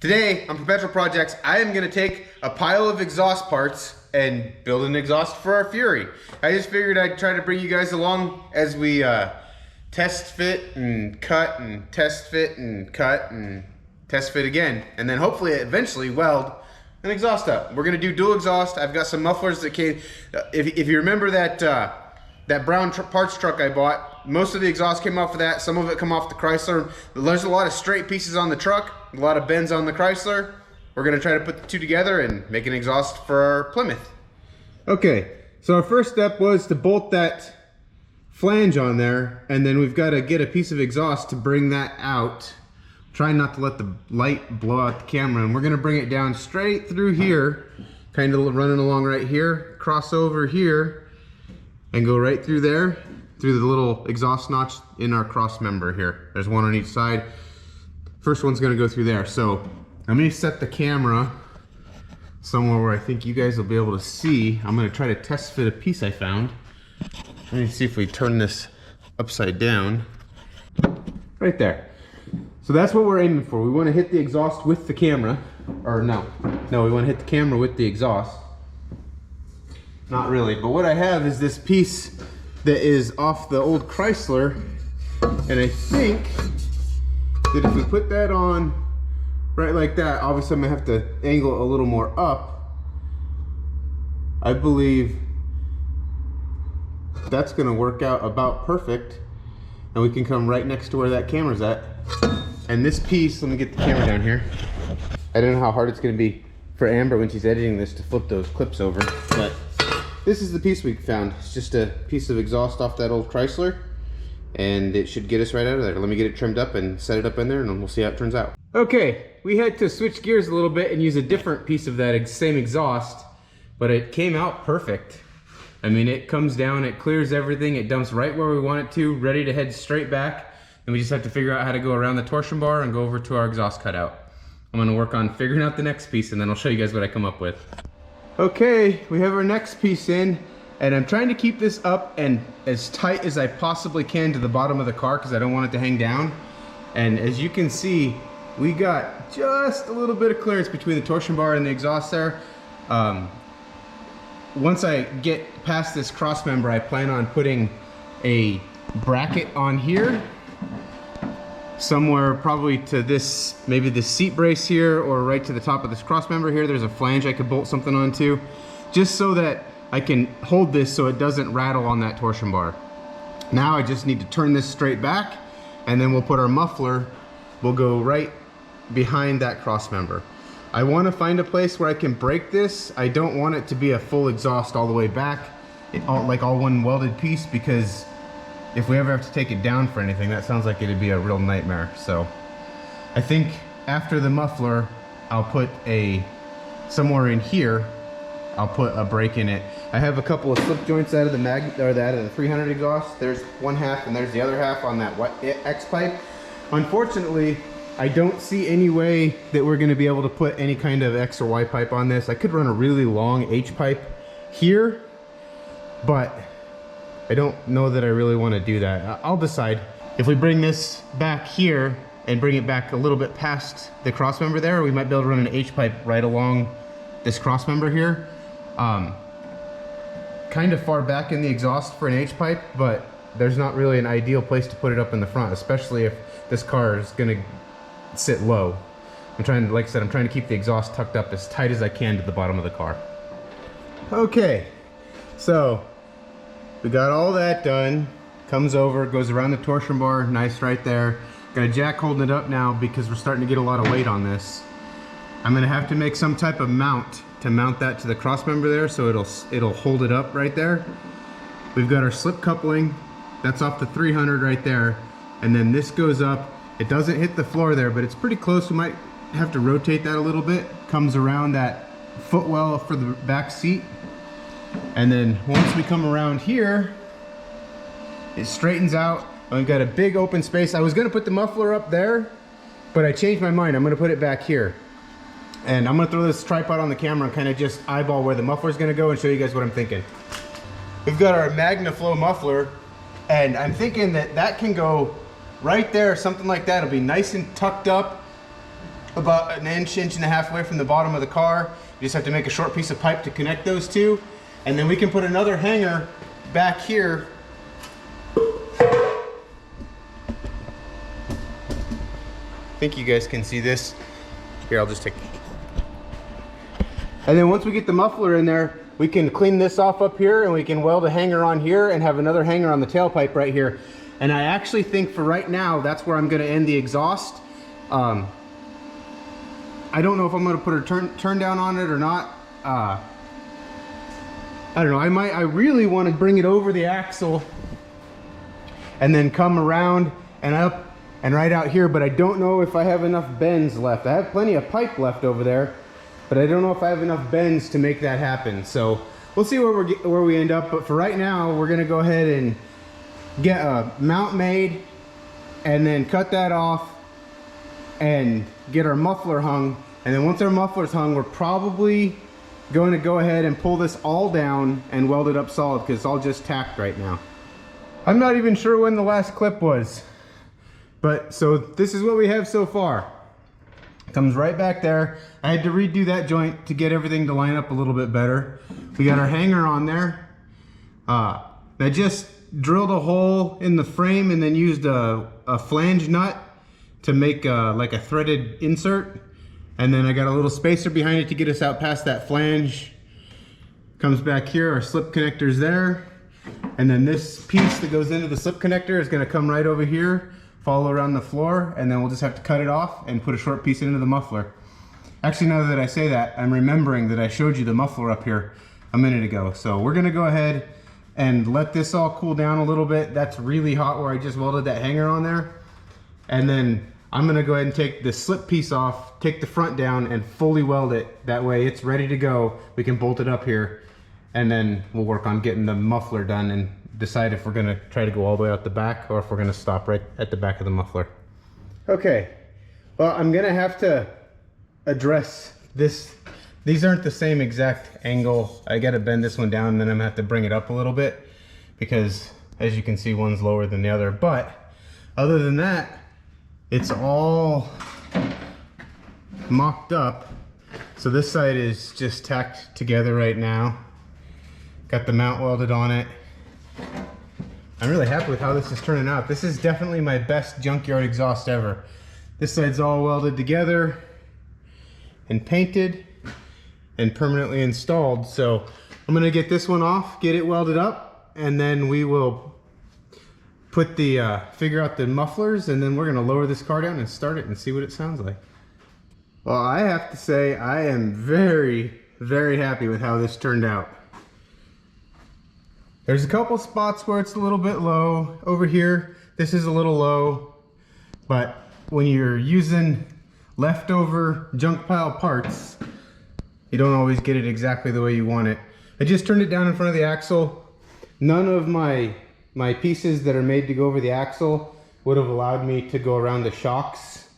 Today on Perpetual Projects, I am gonna take a pile of exhaust parts and build an exhaust for our Fury. I just figured I'd try to bring you guys along as we test fit and cut and test fit and cut and test fit again. And then hopefully eventually weld an exhaust up. We're gonna do dual exhaust. I've got some mufflers that came, if you remember that that brown parts truck I bought, most of the exhaust came off of that, some of it come off the Chrysler. There's a lot of straight pieces on the truck, a lot of bends on the Chrysler. We're gonna try to put the two together and make an exhaust for our Plymouth. Okay, so our first step was to bolt that flange on there, and then we've got to get a piece of exhaust to bring that out. Trying not to let the light blow out the camera, and we're gonna bring it down straight through here, kind of running along right here, cross over here, and go right through there, through the little exhaust notch in our cross member here. There's one on each side. First one's gonna go through there. So let me set the camera somewhere where I think you guys will be able to see. I'm gonna try to test fit a piece I found. Let me see if we turn this upside down. Right there. So that's what we're aiming for. We wanna hit the exhaust with the camera. Or no, we wanna hit the camera with the exhaust. Not really, but what I have is this piece that is off the old Chrysler, and I think that if we put that on right like that, obviously I'm gonna have to angle a little more up. I believe that's gonna work out about perfect, and we can come right next to where that camera's at. And this piece, let me get the camera down here. I don't know how hard it's gonna be for Amber when she's editing this to flip those clips over, but this is the piece we found. It's just a piece of exhaust off that old Chrysler, and it should get us right out of there. Let me get it trimmed up and set it up in there, and then we'll see how it turns out. Okay, we had to switch gears a little bit and use a different piece of that same exhaust, but it came out perfect. I mean, it comes down, it clears everything, it dumps right where we want it to, ready to head straight back, and we just have to figure out how to go around the torsion bar and go over to our exhaust cutout. I'm gonna work on figuring out the next piece, and then I'll show you guys what I come up with. Okay, we have our next piece in, and I'm trying to keep this up and as tight as I possibly can to the bottom of the car because I don't want it to hang down. And as you can see, we got just a little bit of clearance between the torsion bar and the exhaust there. Once I get past this cross member, I plan on putting a bracket on here, somewhere probably to this, maybe the seat brace here, or right to the top of this cross member here. There's a flange I could bolt something onto, just so that I can hold this so it doesn't rattle on that torsion bar. Now I just need to turn this straight back, and then we'll put our muffler, we'll go right behind that cross member. I want to find a place where I can break this. I don't want it to be a full exhaust all the way back, like all one welded piece, because if we ever have to take it down for anything, that sounds like it'd be a real nightmare. So I think after the muffler, I'll put somewhere in here, I'll put a break in it. I have a couple of slip joints out of the out of the 300 exhaust. There's one half and there's the other half on that X pipe. Unfortunately, I don't see any way that we're gonna be able to put any kind of X or Y pipe on this. I could run a really long H pipe here, but I don't know that I really want to do that. I'll decide. If we bring this back here and bring it back a little bit past the cross member there, we might be able to run an H pipe right along this cross member here. Kind of far back in the exhaust for an H pipe, but there's not really an ideal place to put it up in the front, especially if this car is gonna sit low. Like I said, I'm trying to keep the exhaust tucked up as tight as I can to the bottom of the car. Okay, so we got all that done. Comes over, goes around the torsion bar, nice right there. Got a jack holding it up now because we're starting to get a lot of weight on this. I'm gonna have to make some type of mount to mount that to the cross member there, so it'll hold it up right there. We've got our slip coupling, that's off the 300 right there, and then this goes up. It doesn't hit the floor there, but it's pretty close. We might have to rotate that a little bit. Comes around that footwell for the back seat. And then once we come around here, it straightens out. We've got a big open space. I was gonna put the muffler up there, but I changed my mind. I'm gonna put it back here. And I'm gonna throw this tripod on the camera and kind of just eyeball where the muffler's gonna go and show you guys what I'm thinking. We've got our MagnaFlow muffler, and I'm thinking that that can go right there, something like that. It'll be nice and tucked up. about an inch, inch and a half away from the bottom of the car. You just have to make a short piece of pipe to connect those two. And then we can put another hanger back here. I think you guys can see this. Here, I'll just take. And then once we get the muffler in there, we can clean this off up here and we can weld a hanger on here and have another hanger on the tailpipe right here. And I actually think for right now, that's where I'm gonna end the exhaust. I don't know if I'm gonna put a turn down on it or not. I don't know, I really wanna bring it over the axle and then come around and up and right out here, but I don't know if I have enough bends left. I have plenty of pipe left over there, but I don't know if I have enough bends to make that happen. So we'll see where we end up, but for right now, we're gonna go ahead and get a mount made and then cut that off and get our muffler hung. And then once our muffler's hung, we're probably going to go ahead and pull this all down and weld it up solid because it's all just tacked right now. I'm not even sure when the last clip was, but so this is what we have so far. It comes right back there. I had to redo that joint to get everything to line up a little bit better. We got our hanger on there. I just drilled a hole in the frame and then used a flange nut to make like a threaded insert. And then I got a little spacer behind it to get us out past that flange. Comes back here, our slip connector's there. And then this piece that goes into the slip connector is gonna come right over here, follow around the floor, and then we'll just have to cut it off and put a short piece into the muffler. Actually, now that I say that, I'm remembering that I showed you the muffler up here a minute ago. So we're gonna go ahead and let this all cool down a little bit. That's really hot where I just welded that hanger on there. And then I'm gonna go ahead and take the slip piece off, take the front down and fully weld it. That way it's ready to go. We can bolt it up here and then we'll work on getting the muffler done and decide if we're gonna try to go all the way out the back or if we're gonna stop right at the back of the muffler. Okay, well, I'm gonna have to address this. These aren't the same exact angle. I gotta bend this one down and then I'm gonna have to bring it up a little bit because as you can see, one's lower than the other. But other than that, it's all mocked up. So this side is just tacked together right now. Got the mount welded on it. I'm really happy with how this is turning out. This is definitely my best Junkyard exhaust ever. This side's all welded together and painted and permanently installed. So I'm gonna get this one off, get it welded up, and then we will put the, figure out the mufflers, and then we're gonna lower this car down and start it and see what it sounds like. Well, I have to say, I am very, very happy with how this turned out. There's a couple spots where it's a little bit low. Over here, this is a little low, but when you're using leftover junk pile parts, you don't always get it exactly the way you want it. I just turned it down in front of the axle. None of my pieces that are made to go over the axle would have allowed me to go around the shocks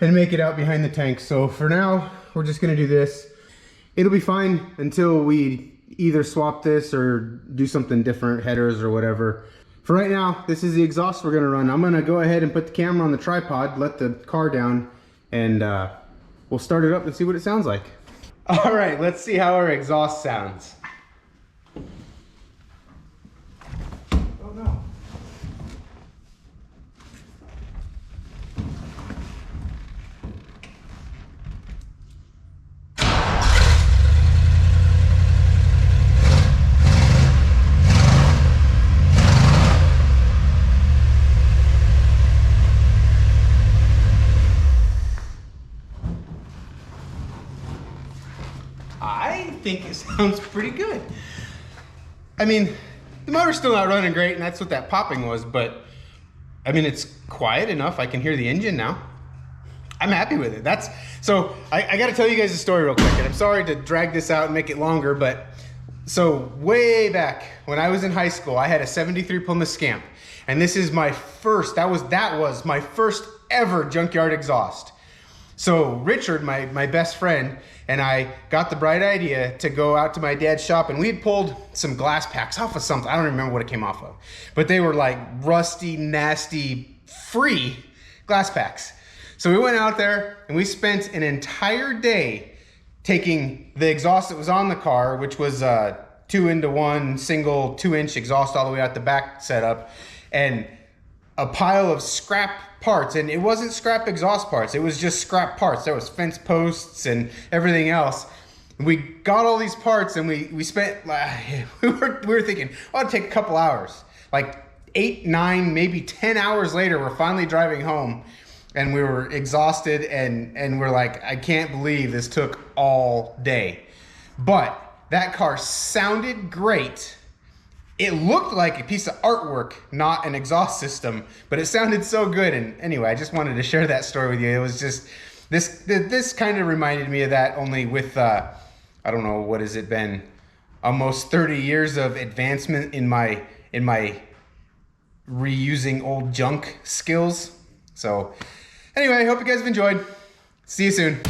and make it out behind the tank. So for now, we're just gonna do this. It'll be fine until we either swap this or do something different, headers or whatever. For right now, this is the exhaust we're gonna run. I'm gonna go ahead and put the camera on the tripod, let the car down, and we'll start it up and see what it sounds like. All right, let's see how our exhaust sounds. Oh no. I think it sounds pretty good. I mean, the motor's still not running great, and that's what that popping was, but I mean, it's quiet enough. I can hear the engine now. I'm happy with it. So I gotta tell you guys a story real quick, and I'm sorry to drag this out and make it longer, but so way back when I was in high school, I had a 73 Plymouth Scamp, and this is my first, that was my first ever Junkyard exhaust. So Richard, my best friend, and I got the bright idea to go out to my dad's shop, and we had pulled some glass packs off of something. I don't remember what it came off of, but they were like rusty, nasty, free glass packs. So we went out there and we spent an entire day taking the exhaust that was on the car, which was 2-into-1 single 2-inch exhaust all the way out the back setup, and a pile of scrap parts. And it wasn't scrap exhaust parts, it was just scrap parts. There was fence posts and everything else. We got all these parts and we spent, we were thinking, oh, it'll take a couple hours. Like 8, 9, maybe 10 hours later, we're finally driving home and we were exhausted and we're like, I can't believe this took all day. But that car sounded great. It looked like a piece of artwork, not an exhaust system, but it sounded so good. And anyway, I just wanted to share that story with you. It was just, this kind of reminded me of that, only with, I don't know, what has it been? Almost 30 years of advancement in my reusing old junk skills. So anyway, I hope you guys have enjoyed. See you soon.